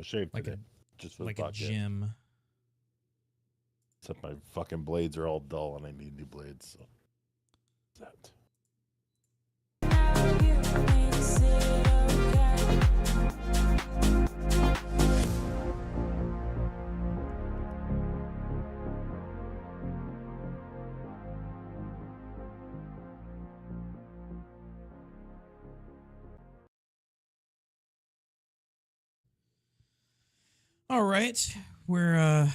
a shave like today. Just for like the a podcast. gym. Except my fucking blades are all dull and I need new blades. So that. All right, we're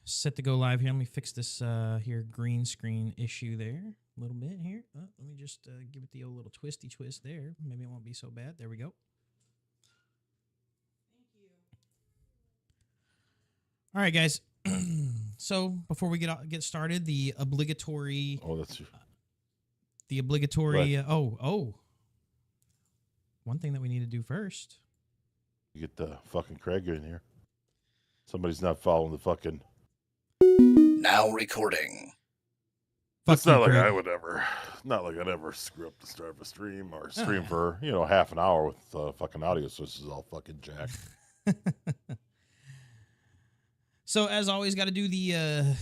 set to go live here. Let me fix this here green screen issue there a little bit here. Let me just give it the old little twisty twist there. Maybe it won't be so bad. There we go. All right, guys. So before we get started, the obligatory. Oh, that's you. The obligatory. One thing that we need to do first. You get the fucking Craig in here. Somebody's not following the fucking. Now recording. It's not like I would ever. Not like I'd ever screw up the start of a stream or stream for half an hour with fucking audio sources all fucking jacked. So as always, got to do the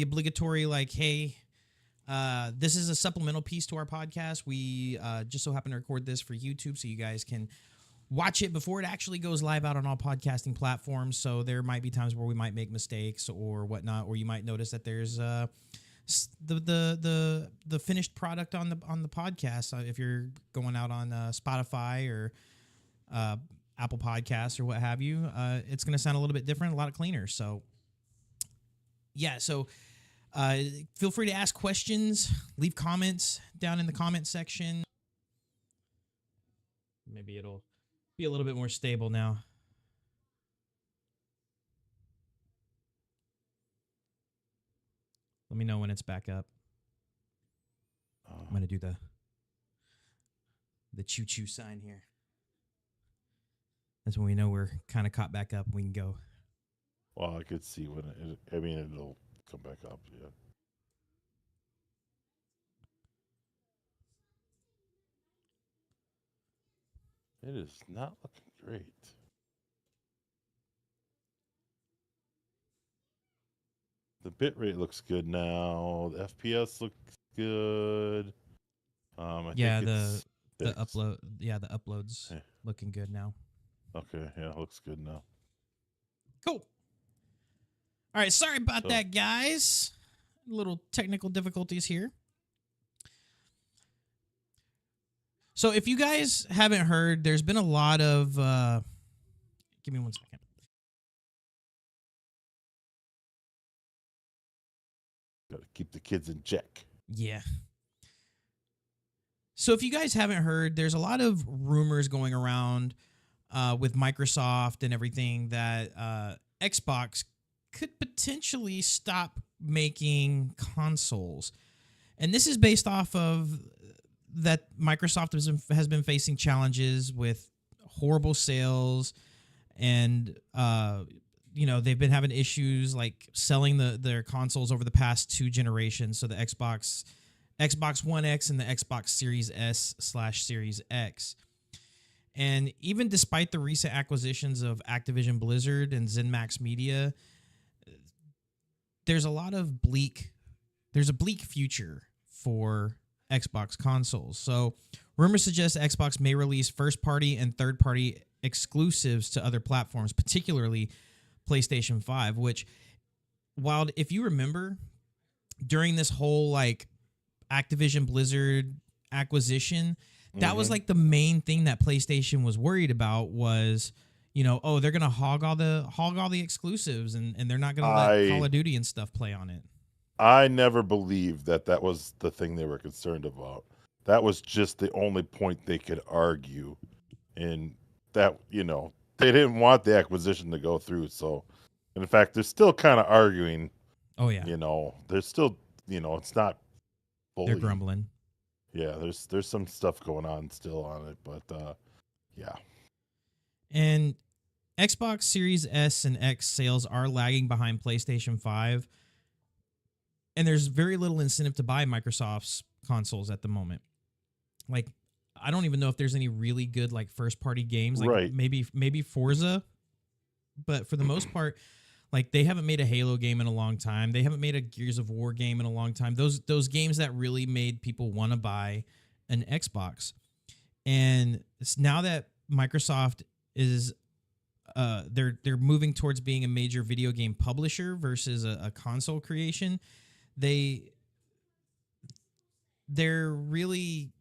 obligatory like, hey, this is a supplemental piece to our podcast. We just so happen to record this for YouTube, so you guys can watch it before it actually goes live out on all podcasting platforms. So there might be times where we might make mistakes or whatnot, or you might notice that there's the finished product on the podcast. If you're going out on Spotify or Apple Podcasts or what have you, it's going to sound a little bit different, a lot cleaner. So yeah, so feel free to ask questions, leave comments down in the comment section. Maybe it'll be a little bit more stable now. Let me know when it's back up. I'm going to do the choo-choo sign here. That's when we know we're kind of caught back up. We can go. Well, I could see when it'll come back up. Yeah. It is not looking great. The bitrate looks good now. The FPS looks good. I think the upload. Yeah, the uploads looking good now. Okay, yeah, it looks good now. Cool. All right, sorry about that, guys. Little technical difficulties here. So if you guys haven't heard, there's been a lot of... give me 1 second. Got to keep the kids in check. Yeah. So if you guys haven't heard, there's a lot of rumors going around with Microsoft and everything that Xbox could potentially stop making consoles. And this is based off of that Microsoft has been facing challenges with horrible sales, and they've been having issues like selling their consoles over the past 2 generations. So the Xbox One X and the Xbox Series S/Series X. And even despite the recent acquisitions of Activision Blizzard and ZeniMax Media, there's a bleak future for Xbox consoles. So rumors suggest Xbox may release first-party and third-party exclusives to other platforms, particularly PlayStation 5, which, Wild, if you remember, during this whole like Activision Blizzard acquisition, that was like the main thing that PlayStation was worried about was, they're gonna hog all the exclusives and they're not gonna let Call of Duty and stuff play on it. I never believed that was the thing they were concerned about. That was just the only point they could argue, and that they didn't want the acquisition to go through. So, and in fact, they're still kind of arguing. Oh yeah, they're still it's not fully. They're grumbling. Yeah, there's some stuff going on still on it, but yeah. And Xbox Series S and X sales are lagging behind PlayStation 5. And there's very little incentive to buy Microsoft's consoles at the moment. Like, I don't even know if there's any really good like first-party games. Like right. Maybe Forza. but for the most part, like they haven't made a Halo game in a long time. They haven't made a Gears of War game in a long time. Those games that really made people want to buy an Xbox. And it's now that Microsoft is they're moving towards being a major video game publisher versus a console creation, they're really,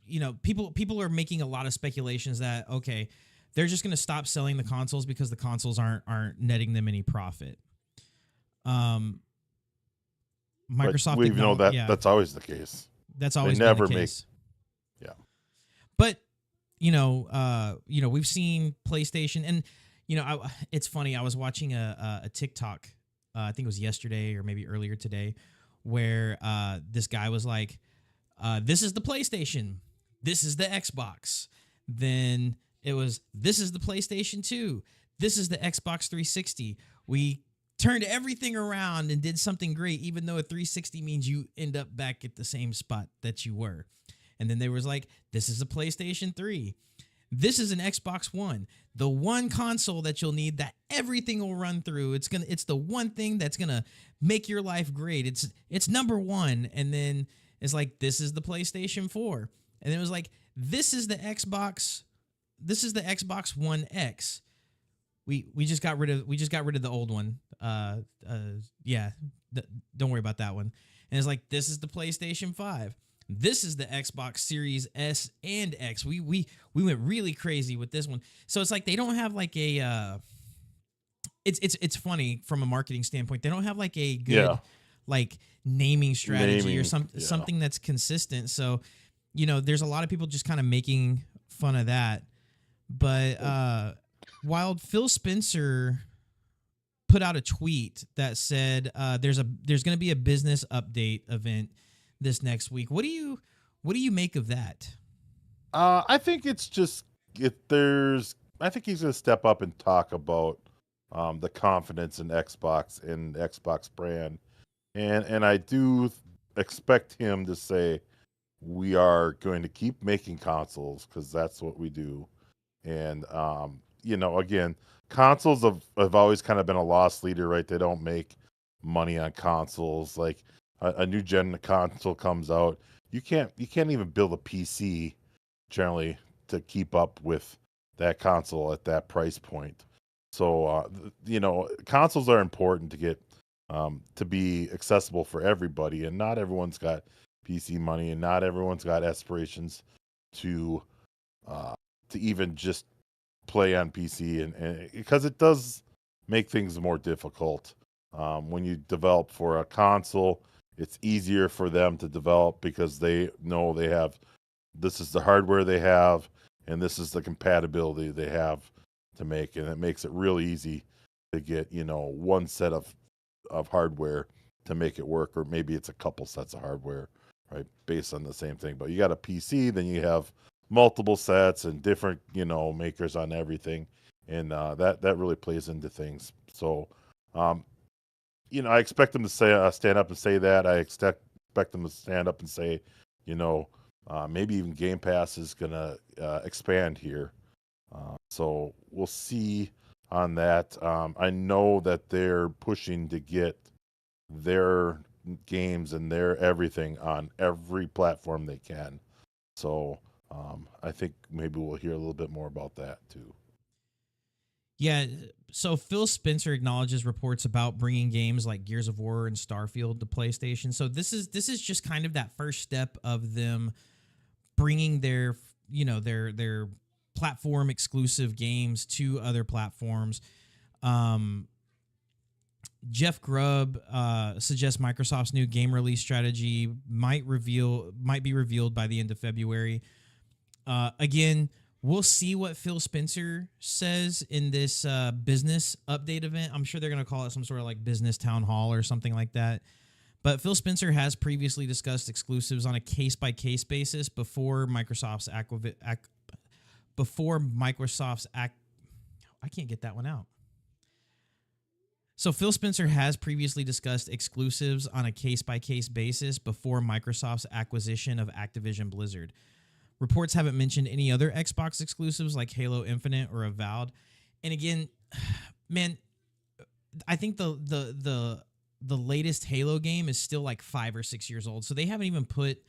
people are making a lot of speculations that, okay, they're just going to stop selling the consoles because the consoles aren't netting them any profit. Microsoft, we know that that's always the case. That's always they never been the case. Yeah. But we've seen PlayStation, and it's funny. I was watching a TikTok, I think it was yesterday or maybe earlier today, where this guy was like, "This is the PlayStation, this is the Xbox." Then it was, "This is the PlayStation 2, this is the Xbox 360. We turned everything around and did something great, even though a 360 means you end up back at the same spot that you were." And then there was like, "This is a PlayStation 3. This is an Xbox One, the one console that you'll need that everything will run through. It's the one thing that's gonna make your life great. It's number one." And then it's like, "This is the PlayStation 4." And then it was like, "This is the Xbox One X. We just got rid of the old one. Don't worry about that one." And it's like, "This is the PlayStation 5. This is the Xbox Series S and X. We went really crazy with this one." So it's like they don't have like a it's funny from a marketing standpoint. They don't have like a good like naming strategy or something that's consistent. So, there's a lot of people just kind of making fun of that. But while Phil Spencer put out a tweet that said there's going to be a business update event this next week. What do you make of that? I think it's just I think he's going to step up and talk about the confidence in Xbox and Xbox brand, and I do expect him to say we are going to keep making consoles because that's what we do. And again, consoles have always kind of been a loss leader, right? They don't make money on consoles. Like a new gen console comes out, you can't even build a PC generally to keep up with that console at that price point. So consoles are important to get to be accessible for everybody, and not everyone's got PC money, and not everyone's got aspirations to even just play on PC, and because it does make things more difficult. When you develop for a console, it's easier for them to develop because they know they have, this is the hardware they have, and this is the compatibility they have to make, and it makes it really easy to get one set of hardware to make it work, or maybe it's a couple sets of hardware, right, based on the same thing. But you got a PC, then you have multiple sets and different makers on everything, and that really plays into things. So I expect them to say stand up and say that. I expect them to stand up and say, maybe even Game Pass is gonna expand here. So we'll see on that. I know that they're pushing to get their games and their everything on every platform they can. So I think maybe we'll hear a little bit more about that too. Yeah, so Phil Spencer acknowledges reports about bringing games like Gears of War and Starfield to PlayStation. So this is just kind of that first step of them bringing their platform exclusive games to other platforms. Jeff Grubb suggests Microsoft's new game release strategy might be revealed by the end of February. Again, we'll see what Phil Spencer says in this business update event. I'm sure they're going to call it some sort of like business town hall or something like that. But Phil Spencer has previously discussed exclusives on a case-by-case basis before Microsoft's I can't get that one out. So Phil Spencer has previously discussed exclusives on a case-by-case basis before Microsoft's acquisition of Activision Blizzard. Reports haven't mentioned any other Xbox exclusives like Halo Infinite or Avowed. And again, man, I think the latest Halo game is still like 5 or 6 years old, so they haven't even put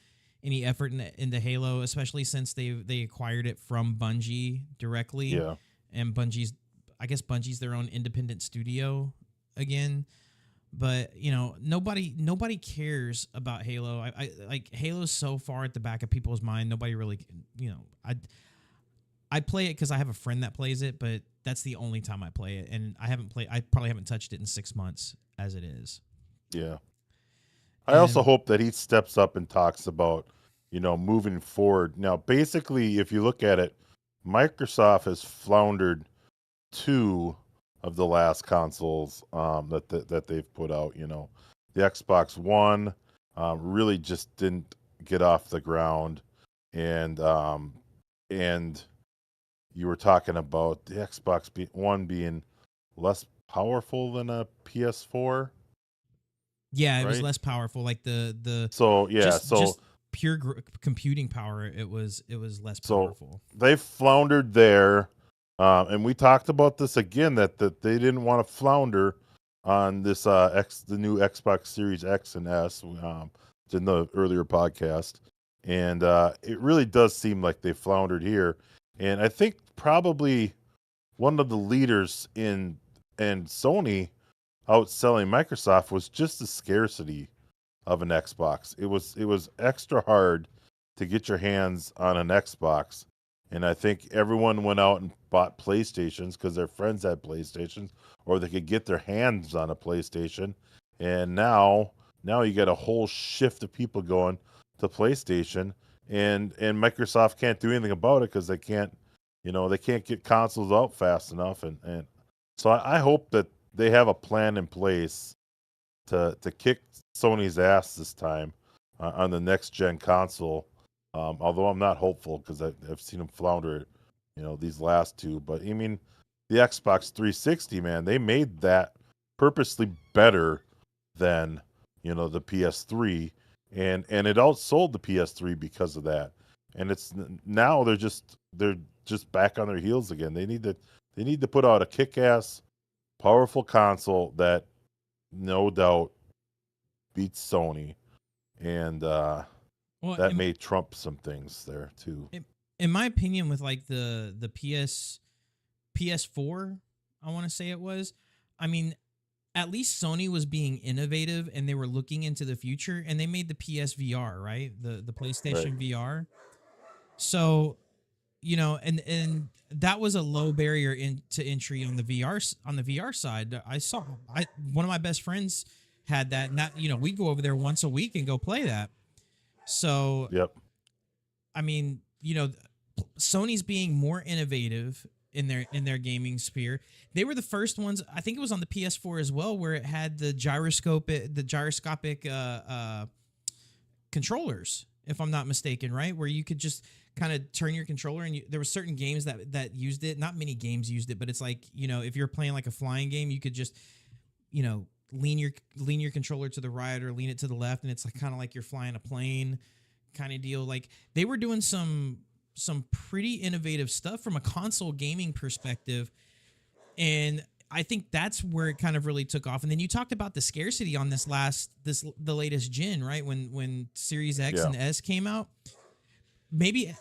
any effort into Halo, especially since they acquired it from Bungie directly. Yeah. And Bungie's their own independent studio again. But nobody cares about Halo. I like Halo's so far at the back of people's mind. Nobody really, I play it because I have a friend that plays it, but that's the only time I play it, and I probably haven't touched it in 6 months as it is. Yeah. I also hope that he steps up and talks about, moving forward. Now, basically, if you look at it, Microsoft has floundered 2 of the last consoles that they've put out. The Xbox One really just didn't get off the ground, and you were talking about the Xbox One being less powerful than a PS4. Yeah, it right? was less powerful. Like the So yeah, just pure computing power. It was less powerful. They floundered there, and we talked about this again that they didn't want to flounder on this the new Xbox Series X and S. In the earlier podcast, and it really does seem like they floundered here. And I think probably one of the leaders in Sony outselling Microsoft was just the scarcity of an Xbox. It was extra hard to get your hands on an Xbox, and I think everyone went out and bought PlayStations because their friends had PlayStations, or they could get their hands on a PlayStation. And now you get a whole shift of people going to PlayStation, and Microsoft can't do anything about it because they can't get consoles out fast enough, and so I hope that they have a plan in place to kick Sony's ass this time on the next gen console. Although I'm not hopeful because I've seen them flounder, these last 2. But I mean, the Xbox 360, man, they made that purposely better than the PS3, and it outsold the PS3 because of that. And it's now they're just back on their heels again. They need to put out a kick-ass, powerful console that no doubt beats Sony, and that may trump some things there too. In my opinion, with like the PS4, I want to say it was. I mean, at least Sony was being innovative and they were looking into the future, and they made the PSVR, right? The PlayStation VR. So, and that was a low barrier to entry on the VR side. One of my best friends had that. Not we go over there once a week and go play that. So yep. I mean, Sony's being more innovative in their gaming sphere. They were the first ones. I think it was on the PS4 as well, where it had the gyroscopic controllers, if I'm not mistaken, right? Where you could just kind of turn your controller, and there were certain games that used it. Not many games used it, but it's like, if you're playing like a flying game, you could just, lean your controller to the right or lean it to the left, and it's like kind of like you're flying a plane kind of deal. Like, they were doing some pretty innovative stuff from a console gaming perspective, and I think that's where it kind of really took off. And then you talked about the scarcity on the latest gen, right? When Series X and S came out. Maybe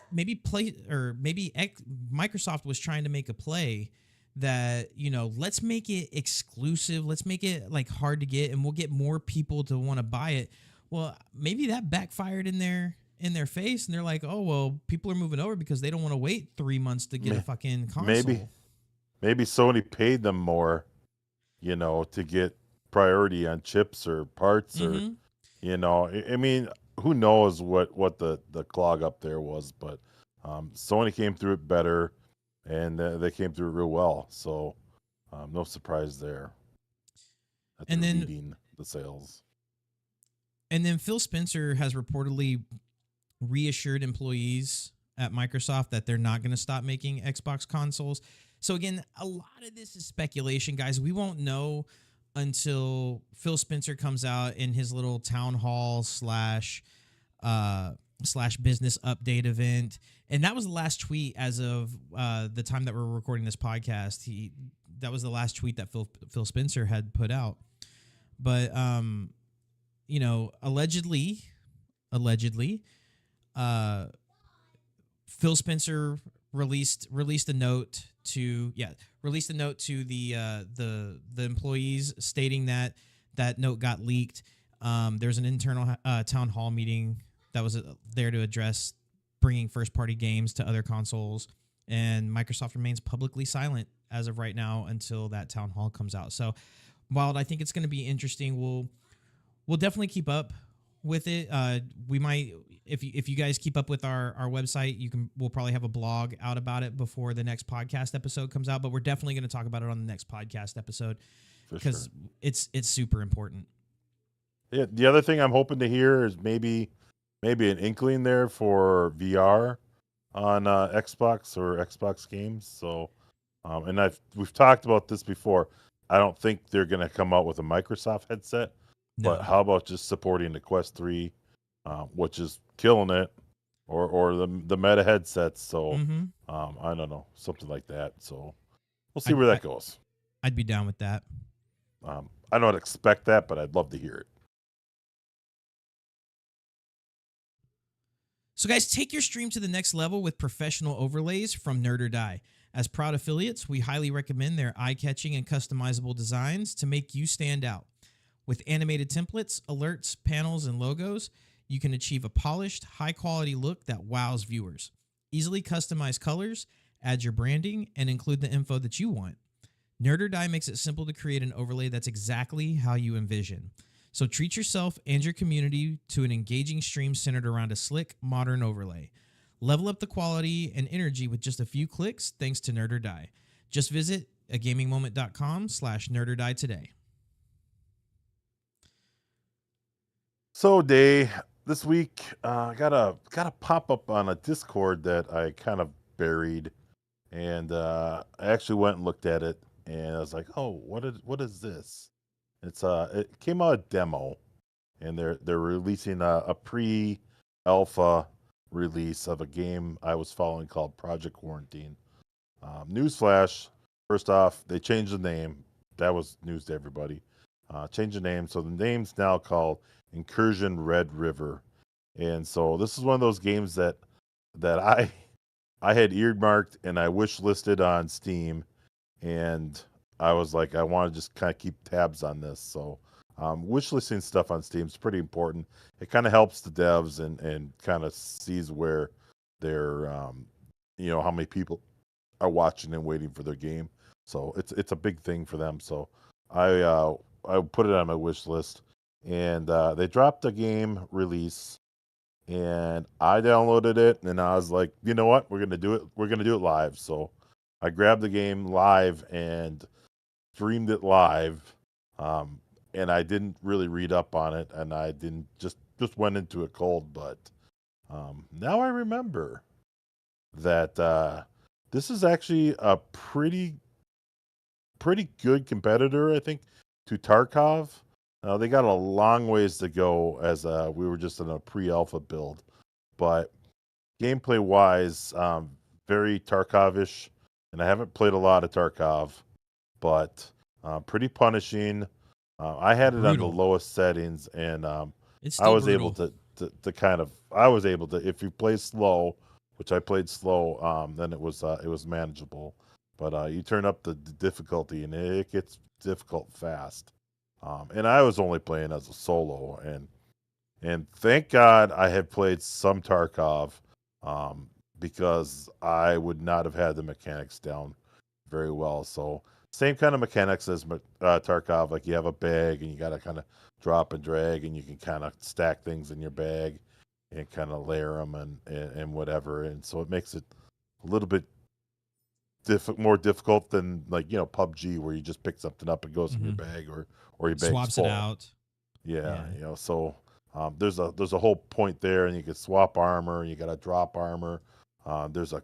Microsoft was trying to make a play that, let's make it exclusive, let's make it like hard to get, and we'll get more people to want to buy it. Well, maybe that backfired in their face, and they're like, oh well, people are moving over because they don't want to wait 3 months to get a fucking console. Maybe Sony paid them more, to get priority on chips or parts, or I mean, who knows what the clog up there was, but Sony came through it better, and they came through it real well. So no surprise there. And then leading the sales. And then Phil Spencer has reportedly reassured employees at Microsoft that they're not going to stop making Xbox consoles. So again, a lot of this is speculation, guys. We won't know until Phil Spencer comes out in his little town hall slash business update event. And that was the last tweet as of the time that we're recording this podcast. that was the last tweet that Phil Spencer had put out. But allegedly, Phil Spencer released a note to the employees stating that note got leaked. There's an internal town hall meeting that was there to address bringing first-party games to other consoles, and Microsoft remains publicly silent as of right now until that town hall comes out. So, while I think it's going to be interesting, we'll definitely keep up with it. We might, if you guys keep up with our website, we'll probably have a blog out about it before the next podcast episode comes out. But we're definitely going to talk about it on the next podcast episode because it's super important. Yeah, the other thing I'm hoping to hear is maybe an inkling there for VR on Xbox or Xbox games. So, and we've talked about this before. I don't think they're going to come out with a Microsoft headset, but how about just supporting the Quest 3, which is killing it, or the Meta headsets. So, I don't know, something like that. So, we'll see where that goes. I'd be down with that. I don't expect that, but I'd love to hear it. So guys, take your stream to the next level with professional overlays from Nerd or Die. As proud affiliates, we highly recommend their eye-catching and customizable designs to make you stand out. With animated templates, alerts, panels, and logos, you can achieve a polished, high-quality look that wows viewers. Easily customize colors, add your branding, and include the info that you want. Nerd or Die makes it simple to create an overlay that's exactly how you envision. So treat yourself and your community to an engaging stream centered around a slick, modern overlay. Level up the quality and energy with just a few clicks thanks to Nerd or Die. Just visit agamingmoment.com/nerdordie today. So, Day, this week I got a pop up on a Discord that I kind of buried, and I actually went and looked at it, and I was like, "Oh, what is this?" It came out a demo, and they're releasing a pre-alpha release of a game I was following called Project Quarantine. Newsflash: first off, they changed the name. That was news to everybody. Changed the name, so the name's now called Incursion Red River, and so this is one of those games that I had earmarked and I wish listed on Steam, and I was like, I want to just kind of keep tabs on this. So wish listing stuff on Steam is pretty important. It kind of helps the devs and kind of sees where they're, how many people are watching and waiting for their game. So it's a big thing for them. So I put it on my wish list, and they dropped a game release, and I downloaded it, and I was like, you know what, we're gonna do it. We're gonna do it live. So I grabbed the game live and streamed it live, and I didn't really read up on it, and I didn't just went into it cold. But now I remember that this is actually a pretty good competitor, I think, to Tarkov. They got a long ways to go, as we were just in a pre-alpha build, but gameplay wise, very Tarkov-ish, and I haven't played a lot of Tarkov, but pretty punishing. I had it on the lowest settings, and I was able to if you play slow, which I played slow, then it was manageable. But you turn up the difficulty, and it gets difficult fast. And I was only playing as a solo, and thank God I had played some Tarkov, because I would not have had the mechanics down very well. So same kind of mechanics as Tarkov, like you have a bag and you got to kind of drop and drag, and you can kind of stack things in your bag and kind of layer them and whatever. And so it makes it a little bit more difficult than, like, PUBG, where you just pick something up and goes in your bag, or your bag swaps it out. Yeah. So there's a whole point there, and you can swap armor, and you got to drop armor. There's a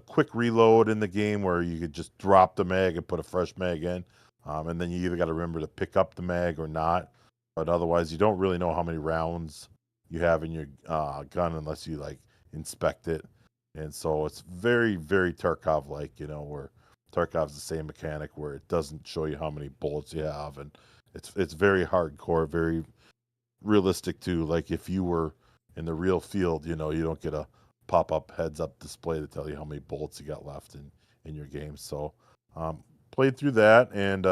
quick reload in the game where you could just drop the mag and put a fresh mag in, and then you either got to remember to pick up the mag or not. But otherwise, you don't really know how many rounds you have in your gun unless you inspect it. And so it's very, very Tarkov-like, where Tarkov's the same mechanic where it doesn't show you how many bullets you have, and it's very hardcore, very realistic too. Like if you were in the real field, you don't get a pop-up heads-up display to tell you how many bullets you got left in your game. So played through that, and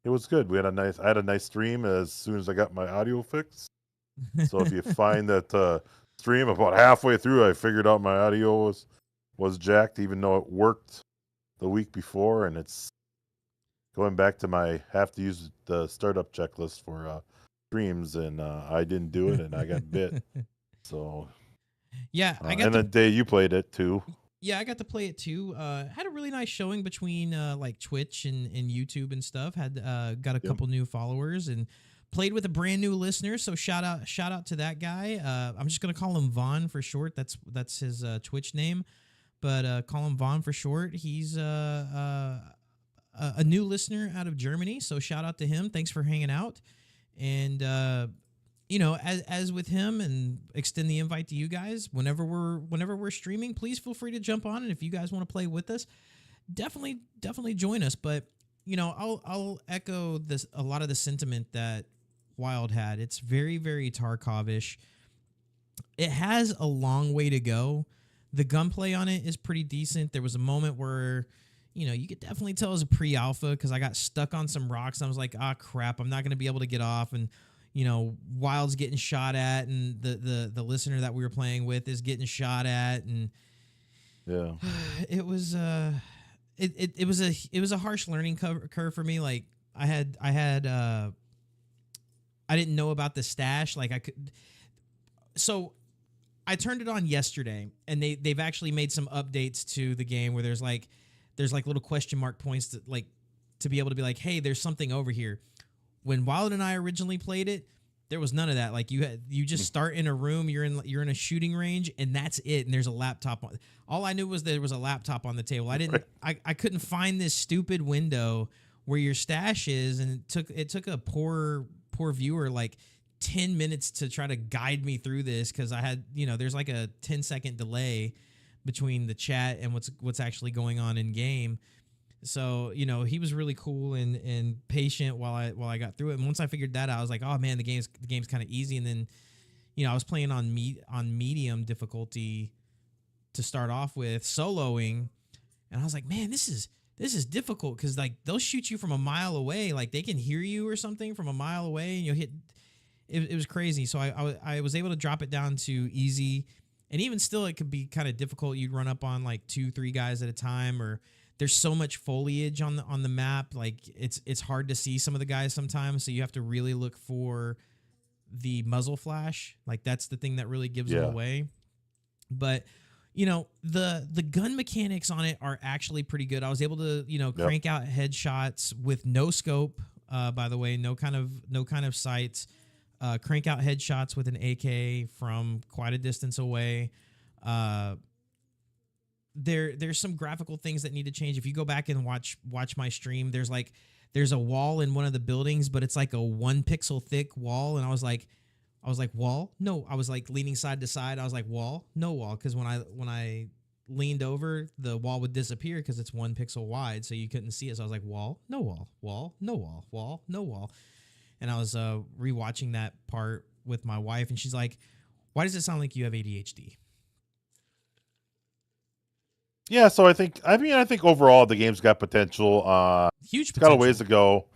it was good. I had a nice stream as soon as I got my audio fixed. So if you find that stream about halfway through, I figured out my audio was jacked, even though it worked the week before, and it's going back to my have to use the startup checklist for streams, and I didn't do it, and I got bit. So Yeah, and the day you played it too. Yeah, I got to play it too. Had a really nice showing between like Twitch and YouTube and stuff. Had got a couple new followers and played with a brand new listener. So shout out to that guy. I'm just gonna call him Vaughn for short. That's his Twitch name, but call him Vaughn for short. He's a new listener out of Germany. So shout out to him. Thanks for hanging out. And as with him, and extend the invite to you guys whenever we're streaming, please feel free to jump on, and if you guys want to play with us, definitely join us. But I'll echo this, a lot of the sentiment that Wild had. It's very, very Tarkov-ish. It has a long way to go. The gunplay on it is pretty decent. There was a moment where you could definitely tell it was a pre-alpha because I got stuck on some rocks and I was like, crap, I'm not going to be able to get off. And Wild's getting shot at, and the listener that we were playing with is getting shot at, and yeah, it was a harsh learning curve for me. Like I didn't know about the stash. So I turned it on yesterday, and they've actually made some updates to the game where there's like little question mark points to be able to be like, hey, there's something over here. When Wild and I originally played it, there was none of that. Like you just start in a room, you're in a shooting range, and that's it. And there's a laptop on. All I knew was there was a laptop on the table. I couldn't find this stupid window where your stash is, and it took a poor viewer like 10 minutes to try to guide me through this because I had there's like a 10-second delay between the chat and what's actually going on in game. So, he was really cool and patient while I got through it. And once I figured that out, I was like, oh man, the game's kind of easy. And then, I was playing on medium difficulty to start off with, soloing, and I was like, man, this is difficult because like they'll shoot you from a mile away, like they can hear you or something from a mile away, and you'll hit. It was crazy. So I was able to drop it down to easy, and even still, it could be kind of difficult. You'd run up on like 2-3 guys at a time, or there's so much foliage on the map, like it's hard to see some of the guys sometimes, so you have to really look for the muzzle flash. Like that's the thing that really gives them away. But the gun mechanics on it are actually pretty good. I was able to crank out headshots with no scope. By the way, no kind of sights. Crank out headshots with an AK from quite a distance away. There's some graphical things that need to change. If you go back and watch my stream, there's a wall in one of the buildings, but it's like a 1 pixel thick wall, and I was like wall? No, I was like leaning side to side. I was like wall? No wall, because when I leaned over, the wall would disappear because it's 1 pixel wide, so you couldn't see it. So I was like wall, no wall, wall, no wall, wall, no wall. And I was rewatching that part with my wife, and she's like, why does it sound like you have ADHD? Yeah, so I think overall the game's got potential. Huge potential. Got a potential. ways to go.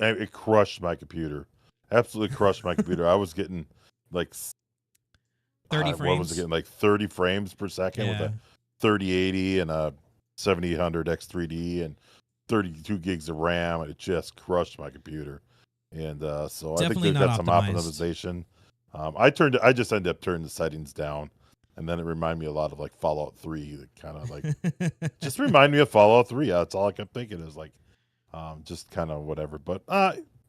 It crushed my computer. Absolutely crushed my computer. I was getting like 30 frames. What was it getting? Like 30 frames per second with a 3080 and a 7800 X3D and 32 gigs of RAM, and it just crushed my computer. And so Definitely I think they've got some optimized. optimization. I just ended up turning the settings down. And then it reminded me a lot of like Fallout 3, that kind of like just remind me of Fallout 3. Yeah, that's all I kept thinking is like just kind of whatever. But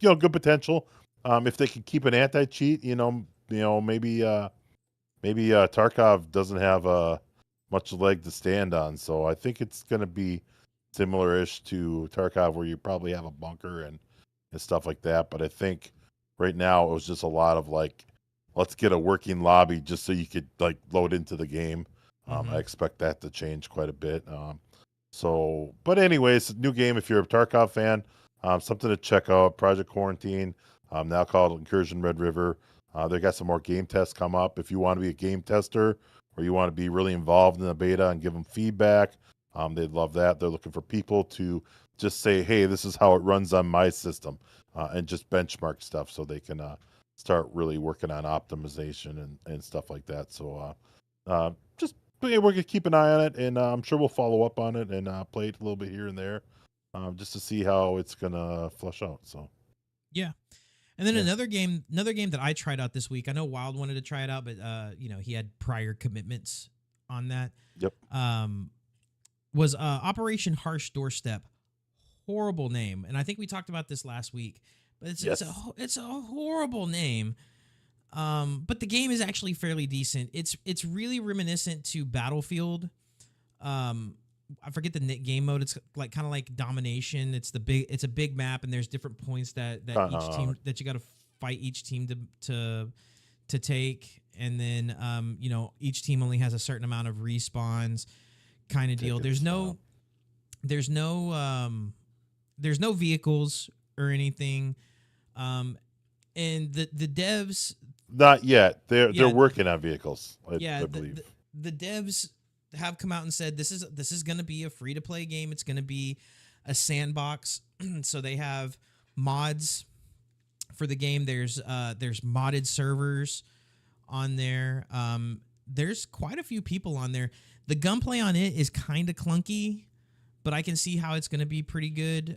good potential. If they could keep an anti-cheat, maybe Tarkov doesn't have much leg to stand on. So I think it's going to be similar-ish to Tarkov, where you probably have a bunker and stuff like that. But I think right now it was just a lot of like, let's get a working lobby just so you could like load into the game. I expect that to change quite a bit. So, but anyways, new game if you're a Tarkov fan, something to check out. Project Quarantine, now called Incursion Red River. They got some more game tests come up. If you want to be a game tester or you want to be really involved in the beta and give them feedback, they'd love that. They're looking for people to just say, hey, this is how it runs on my system, and just benchmark stuff so they can start really working on optimization and stuff like that. So just we're going to keep an eye on it, and I'm sure we'll follow up on it and play it a little bit here and there, just to see how it's going to flush out. So Yeah. And then Yeah. another game that I tried out this week. I know Wild wanted to try it out, but he had prior commitments on that. Yep. Was Operation Harsh Doorstep. Horrible name, and I think we talked about this last week. But it's a horrible name. But the game is actually fairly decent. It's really reminiscent to Battlefield. I forget the game mode. It's like kind of like Domination. It's a big map, and there's different points that each team that you got to fight each team to take, and then each team only has a certain amount of respawns, kind of deal. There's no vehicles or anything, and the devs. Not yet. They're working on vehicles. I believe the devs have come out and said this is going to be a free to play game. It's going to be a sandbox. So they have mods for the game. There's modded servers on there. There's quite a few people on there. The gunplay on it is kind of clunky, but I can see how it's going to be pretty good.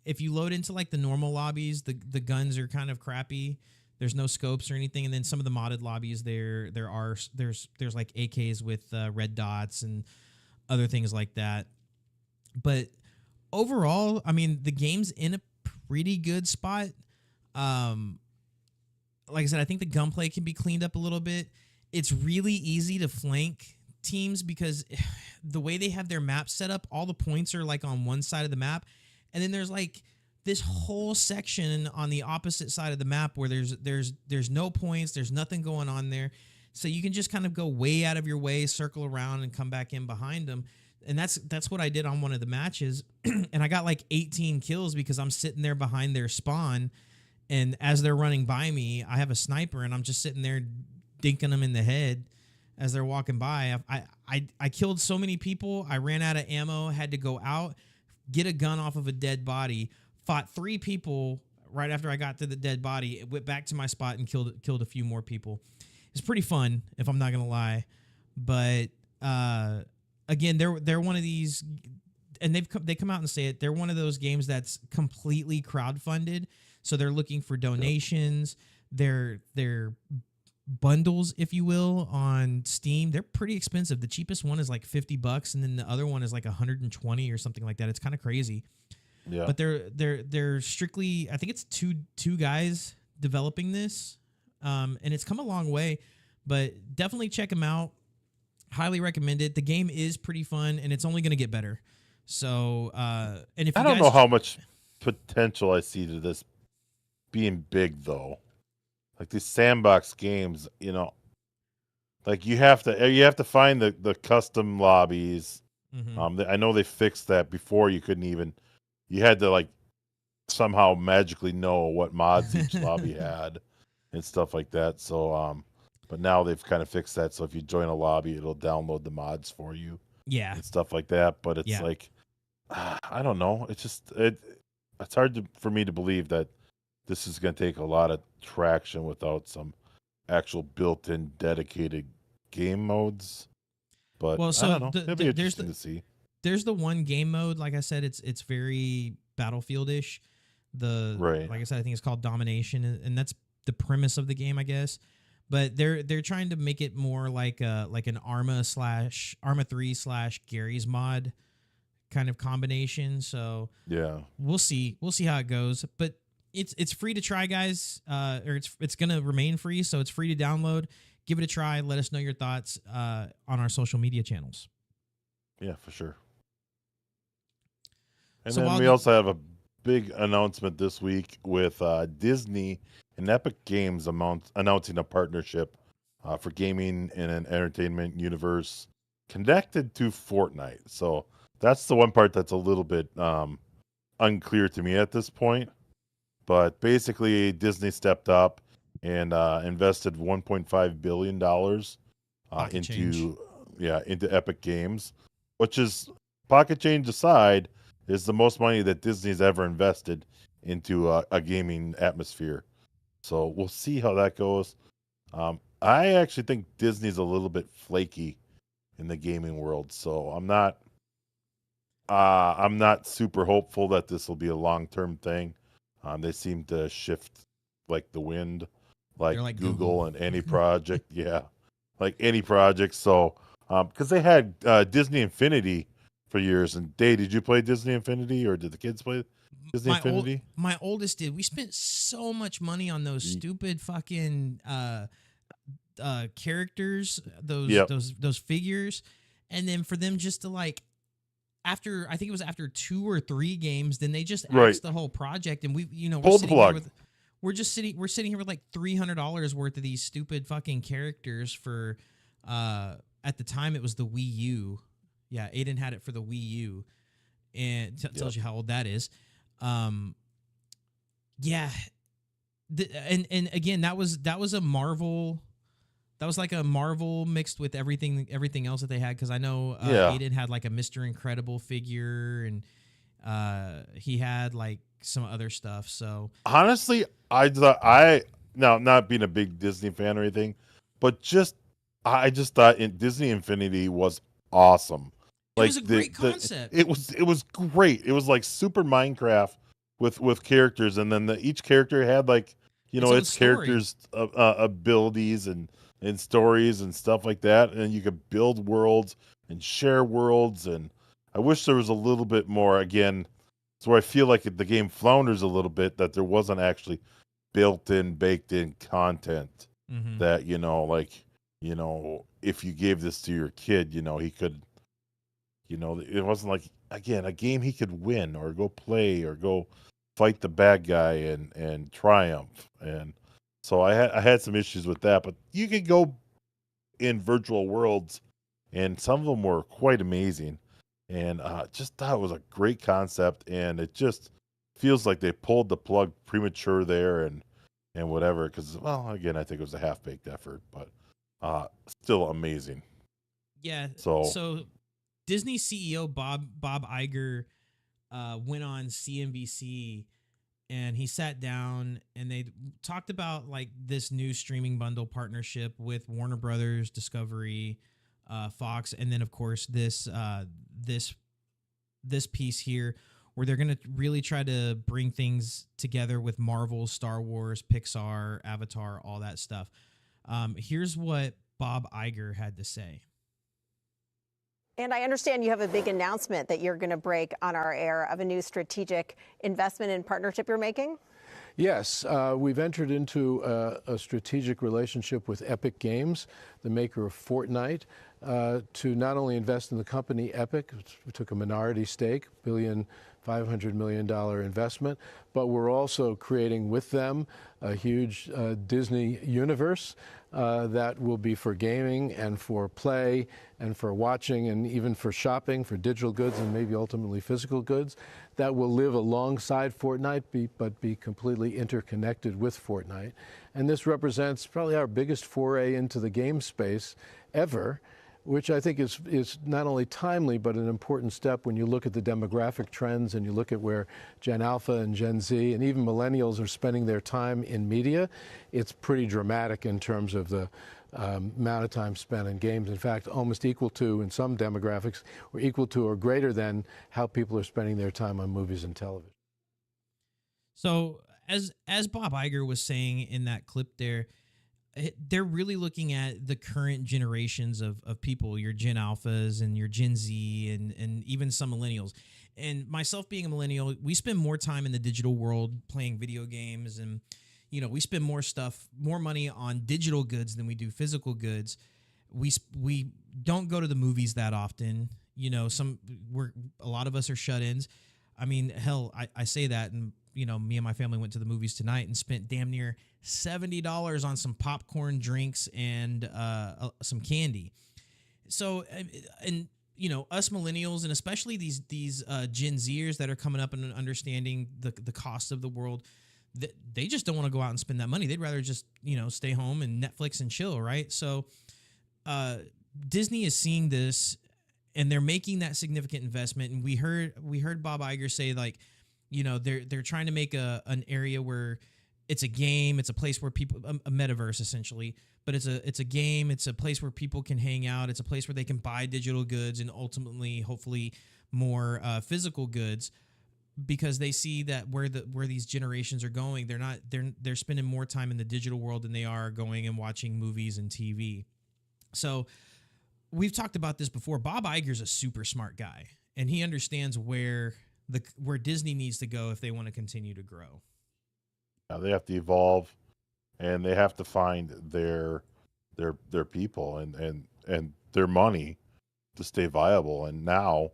If you load into like the normal lobbies, the guns are kind of crappy. There's no scopes or anything, and then some of the modded lobbies there's like AKs with red dots and other things like that. But overall, I mean, the game's in a pretty good spot. Like I said, I think the gunplay can be cleaned up a little bit. It's really easy to flank teams because the way they have their map set up, all the points are like on one side of the map, and then there's like this whole section on the opposite side of the map where there's no points, there's nothing going on there. So you can just kind of go way out of your way, circle around, and come back in behind them. And that's what I did on one of the matches. And I got like 18 kills because I'm sitting there behind their spawn, and as they're running by me, I have a sniper, and I'm just sitting there dinking them in the head as they're walking by. I killed so many people, I ran out of ammo, had to go out, get a gun off of a dead body, fought 3 people right after I got to the dead body, went back to my spot and killed a few more people. It's pretty fun, if I'm not gonna lie. But again, they're one of these, and they come out and say it. They're one of those games that's completely crowdfunded, so they're looking for donations. They're bundles, if you will, on Steam. They're pretty expensive. The cheapest one is like $50, and then the other one is like 120 or something like that. It's kind of crazy. Yeah. But they're strictly, I think it's two guys developing this, and it's come a long way. But definitely check them out. Highly recommend it. The game is pretty fun, and it's only going to get better. So, and if I don't know how much potential I see to this being big, though. Like these sandbox games, like you have to find the custom lobbies. Mhm. I know they fixed that before. You had to like somehow magically know what mods each lobby had and stuff like that. So, but now they've kind of fixed that. So if you join a lobby, it'll download the mods for you. Yeah. And stuff like that. But it's like, I don't know. It's hard for me to believe that this is going to take a lot of traction without some actual built-in dedicated game modes. But Well, so I don't know. It'll be interesting to see. There's the one game mode, like I said, it's very Battlefield-ish. Like I said, I think it's called Domination, and that's the premise of the game, I guess. But they're trying to make it more like an Arma 3 / Gary's mod kind of combination. So yeah, we'll see how it goes. But it's free to try, guys. Or it's gonna remain free, so it's free to download. Give it a try. Let us know your thoughts on our social media channels. Yeah, for sure. And So then we also have a big announcement this week with Disney and Epic Games announcing a partnership for gaming in an entertainment universe connected to Fortnite. So that's the one part that's a little bit unclear to me at this point. But basically, Disney stepped up and invested $1.5 billion Pocket change. into Epic Games, which is, pocket change aside, is the most money that Disney's ever invested into a gaming atmosphere. So we'll see how that goes. I actually think Disney's a little bit flaky in the gaming world, so I'm not super hopeful that this will be a long-term thing. They seem to shift like the wind, like They're like Google and any project. Yeah, like any project. So, because they had Disney Infinity for years. And Dave, did you play Disney Infinity, or did the kids play Disney Infinity? My oldest did. We spent so much money on those stupid fucking characters, those figures, and then for them just to like, after, I think it was after 2 or 3 games, then they just axed the whole project, and we're Pulled the plug. We're sitting here with like $300 worth of these stupid fucking characters for at the time it was the Wii U. Yeah, Aiden had it for the Wii U, and tells you how old that is. Yeah, and again, that was a Marvel. That was like a Marvel mixed with everything else that they had, because I know Aiden had like a Mr. Incredible figure, and he had like some other stuff. So honestly, now, not being a big Disney fan or anything, but I just thought Disney Infinity was awesome. Like, it was a great concept. It was great. It was like Super Minecraft with characters, and then each character had like its characters' abilities and stories and stuff like that, and you could build worlds and share worlds. And I wish there was a little bit more. Again, it's where I feel like the game flounders a little bit, that there wasn't actually built-in, baked-in content that if you gave this to your kid, he could, it wasn't like, again, a game he could win or go play or go fight the bad guy and triumph. And so I had some issues with that, but you could go in virtual worlds, and some of them were quite amazing. And just thought it was a great concept, and it just feels like they pulled the plug premature there and whatever. Because, well, again, I think it was a half-baked effort, but still amazing. Yeah. So Disney CEO Bob Iger went on CNBC, and he sat down and they talked about like this new streaming bundle partnership with Warner Brothers, Discovery, Fox, and then of course this piece here where they're going to really try to bring things together with Marvel, Star Wars, Pixar, Avatar, all that stuff. Here's what Bob Iger had to say. And I understand you have a big announcement that you're going to break on our air of a new strategic investment and partnership you're making. Yes, we've entered into a strategic relationship with Epic Games, the maker of Fortnite, to not only invest in the company Epic, we took a minority stake, $1.5 billion investment, but we're also creating with them a huge Disney universe that will be for gaming and for play and for watching and even for shopping, for digital goods and maybe ultimately physical goods, that will live alongside Fortnite but be completely interconnected with Fortnite. And this represents probably our biggest foray into the game space ever, which I think is not only timely but an important step when you look at the demographic trends and you look at where Gen Alpha and Gen Z and even millennials are spending their time in media. It's pretty dramatic in terms of the amount of time spent in games. In fact, almost equal to, in some demographics, or equal to or greater than how people are spending their time on movies and television. So as Bob Iger was saying in that clip there, they're really looking at the current generations of people, your Gen Alphas and your Gen Z and even some millennials. And myself being a millennial, we spend more time in the digital world playing video games, and we spend more money on digital goods than we do physical goods. We don't go to the movies that often. A lot of us are shut-ins. I mean, hell, I say that, and me and my family went to the movies tonight and spent damn near $70 on some popcorn, drinks, and some candy. so and us millennials, and especially these Gen Zers that are coming up and understanding the cost of the world, they just don't want to go out and spend that money. They'd rather just stay home and Netflix and chill, right? So Disney is seeing this, and they're making that significant investment. And we heard Bob Iger say, like, they're trying to make an area where it's a game, it's a place where people, a metaverse essentially, but it's a game, it's a place where people can hang out, it's a place where they can buy digital goods and ultimately, hopefully, more physical goods, because they see that where these generations are going, they're spending more time in the digital world than they are going and watching movies and TV. So we've talked about this before. Bob Iger's a super smart guy, and he understands where Disney needs to go if they want to continue to grow. They have to evolve, and they have to find their people and their money to stay viable. And now,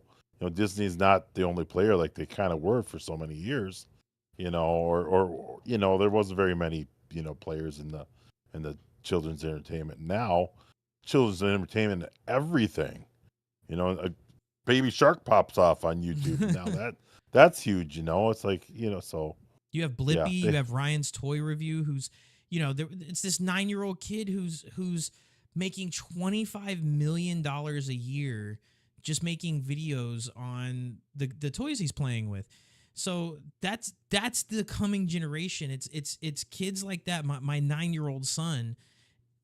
Disney's not the only player like they kind of were for so many years, or there wasn't very many players in the children's entertainment. Now, children's entertainment, everything, a baby shark pops off on YouTube now. That's huge. It's like so. You have Blippi, you have Ryan's Toy Review, who's, it's this 9-year-old kid who's making $25 million a year just making videos on the toys he's playing with. So that's the coming generation. It's kids like that. My 9-year-old son,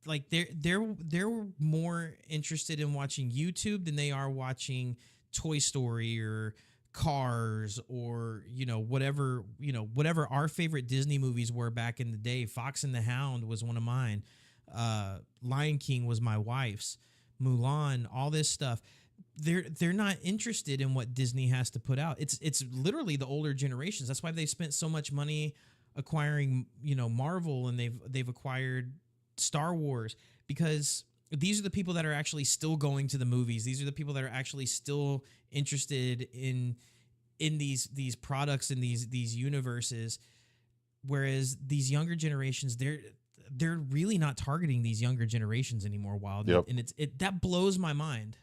like they're more interested in watching YouTube than they are watching Toy Story or Cars or whatever our favorite Disney movies were back in the day. Fox and the Hound was one of mine. Lion King was my wife's. Mulan, all this stuff. They're not interested in what Disney has to put out. It's literally the older generations. That's why they've spent so much money acquiring Marvel, and they've acquired Star Wars, because these are the people that are actually still going to the movies. These are the people that are actually still interested in these products and these universes, whereas these younger generations, they're really not targeting these younger generations anymore. Wild. Yep. And that blows my mind.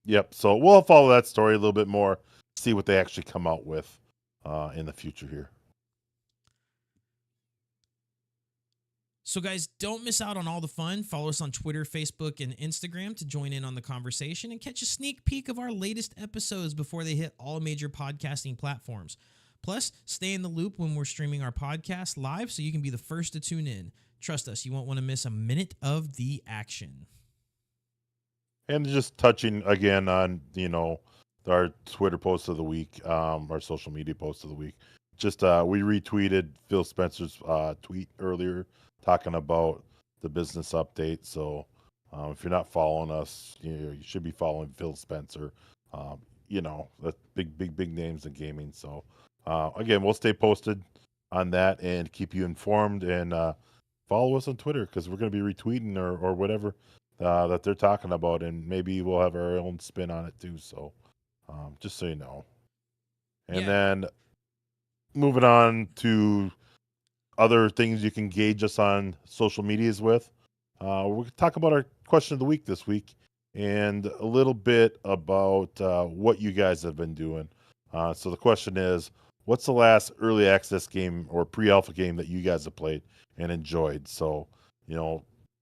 Yep. So we'll follow that story a little bit more, see what they actually come out with in the future here. So, guys, don't miss out on all the fun. Follow us on Twitter, Facebook, and Instagram to join in on the conversation and catch a sneak peek of our latest episodes before they hit all major podcasting platforms. Plus, stay in the loop when we're streaming our podcast live so you can be the first to tune in. Trust us, you won't want to miss a minute of the action. And just touching again on, our Twitter post of the week, our social media post of the week. Just we retweeted Phil Spencer's tweet earlier talking about the business update. So if you're not following us, you should be following Phil Spencer. That's big names in gaming. So again, we'll stay posted on that and keep you informed, and follow us on Twitter, because we're going to be retweeting or whatever that they're talking about, and maybe we'll have our own spin on it too. So just so you know. And then moving on to other things you can gauge us on social medias with, we're going to talk about our question of the week this week, and a little bit about what you guys have been doing. So the question is, what's the last early access game or pre-alpha game that you guys have played and enjoyed? So,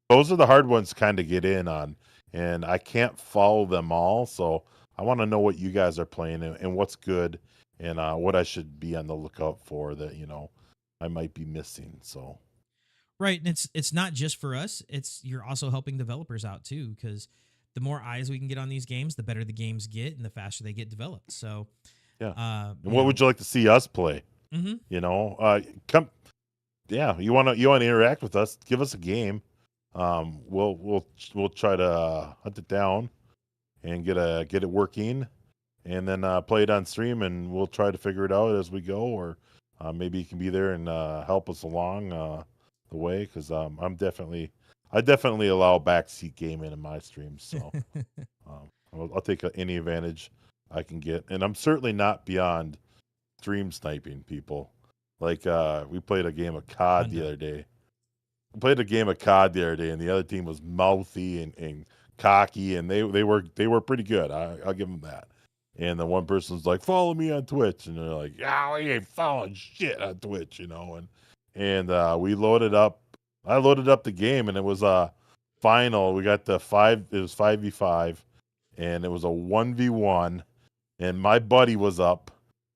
those are the hard ones to kind of get in on, and I can't follow them all. So I want to know what you guys are playing and what's good, and what I should be on the lookout for that, I might be missing. So. Right. And it's not just for us. You're also helping developers out too, because the more eyes we can get on these games, the better the games get and the faster they get developed. So, and what would you like to see us play? Mm-hmm. Come. Yeah. You want to interact with us? Give us a game. We'll try to hunt it down and get it working, and then play it on stream, and we'll try to figure it out as we go, or maybe you can be there and help us along the way, because I definitely allow backseat gaming in my streams, so I'll take any advantage I can get, and I'm certainly not beyond stream sniping people. Like we played a game of COD the other day. And the other team was mouthy and cocky, and they were pretty good. I'll give them that. And the one person's like, follow me on Twitch, and they're like, yeah, we ain't following shit on Twitch, and we loaded up. I loaded up the game, and it was final. We got the 5v5, and it was a 1v1, and my buddy was up,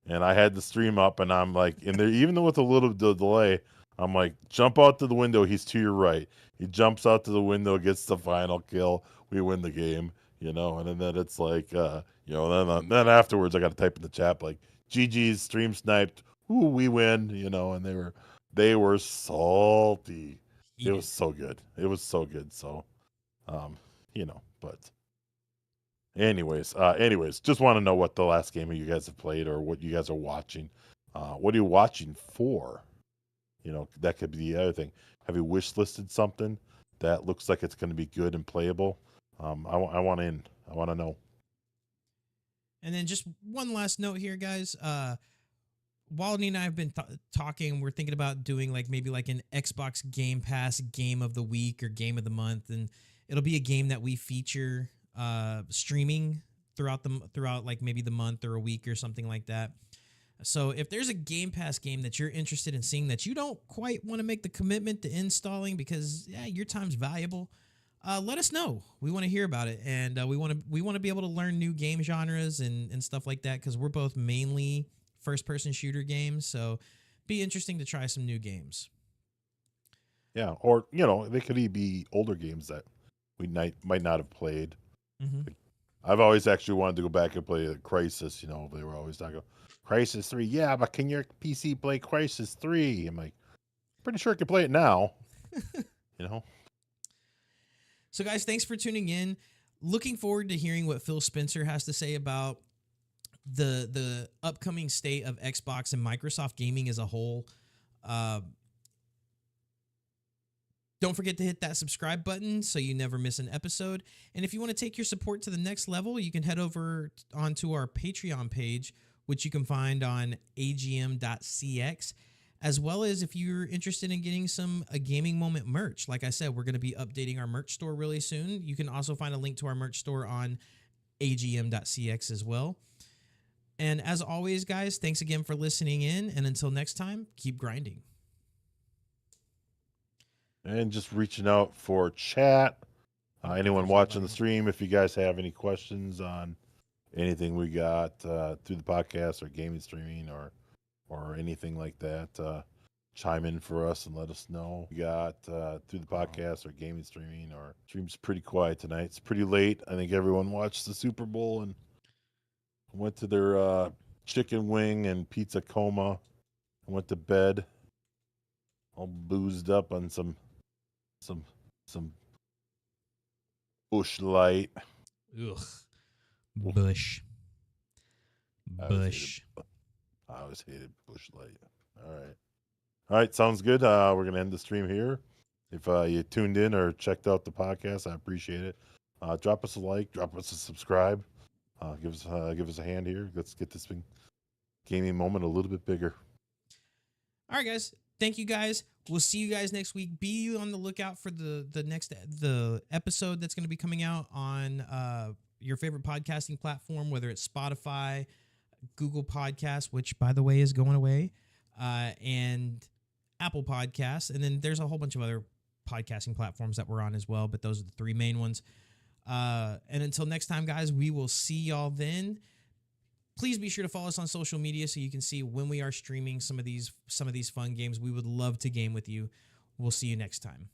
and I had the stream up, and I'm like, and there, even with a little delay, I'm like, jump out to the window. He's to your right. He jumps out to the window, gets the final kill. We win the game, and then it's like, then afterwards I got to type in the chat like, GG's stream sniped. Ooh, we win, and they were salty. It was so good. It was so good. So, but anyways, just want to know what the last game you guys have played or what you guys are watching. What are you watching for? That could be the other thing. Have you wish listed something that looks like it's going to be good and playable? I want in. I want to know. And then just one last note here, guys. Wildney and I have been talking. We're thinking about doing maybe an Xbox Game Pass game of the week or game of the month, and it'll be a game that we feature streaming throughout maybe the month or a week or something like that. So if there's a Game Pass game that you're interested in seeing that you don't quite want to make the commitment to installing because your time's valuable, let us know. We want to hear about it, and we want to be able to learn new game genres and stuff like that because we're both mainly first-person shooter games. So be interesting to try some new games. Yeah, or they could be older games that we might not have played. Mm-hmm. I've always actually wanted to go back and play Crisis. They were always talking Crisis 3. Yeah, but can your PC play Crisis 3? I'm like, pretty sure it can play it now. So, guys, thanks for tuning in. Looking forward to hearing what Phil Spencer has to say about the upcoming state of Xbox and Microsoft gaming as a whole. Don't forget to hit that subscribe button so you never miss an episode. And if you want to take your support to the next level, you can head over onto our Patreon page, which you can find on agm.cx, as well as if you're interested in getting some a gaming moment merch. Like I said, we're going to be updating our merch store really soon. You can also find a link to our merch store on agm.cx as well. And as always, guys, thanks again for listening in. And until next time, keep grinding. And just reaching out for chat. Anyone watching the stream, if you guys have any questions on anything we got through the podcast or gaming streaming or anything like that, chime in for us and let us know. We got through the podcast or gaming streaming or stream's pretty quiet tonight. It's pretty late. I think everyone watched the Super Bowl and went to their chicken wing and pizza coma and went to bed all boozed up on some Bush Light. Ugh. Bush. Bush. I always hated Bush Light. All right. Sounds good. We're gonna end the stream here. If you tuned in or checked out the podcast, I appreciate it. Drop us a like, drop us a subscribe. Give us a hand here. Let's get this gaming moment a little bit bigger. All right, guys. Thank you, guys. We'll see you guys next week. Be on the lookout for the episode that's going to be coming out on your favorite podcasting platform, whether it's Spotify, Google Podcasts, which, by the way, is going away, and Apple Podcasts. And then there's a whole bunch of other podcasting platforms that we're on as well, but those are the three main ones. And until next time, guys, we will see y'all then. Please be sure to follow us on social media so you can see when we are streaming some of these fun games. We would love to game with you. We'll see you next time.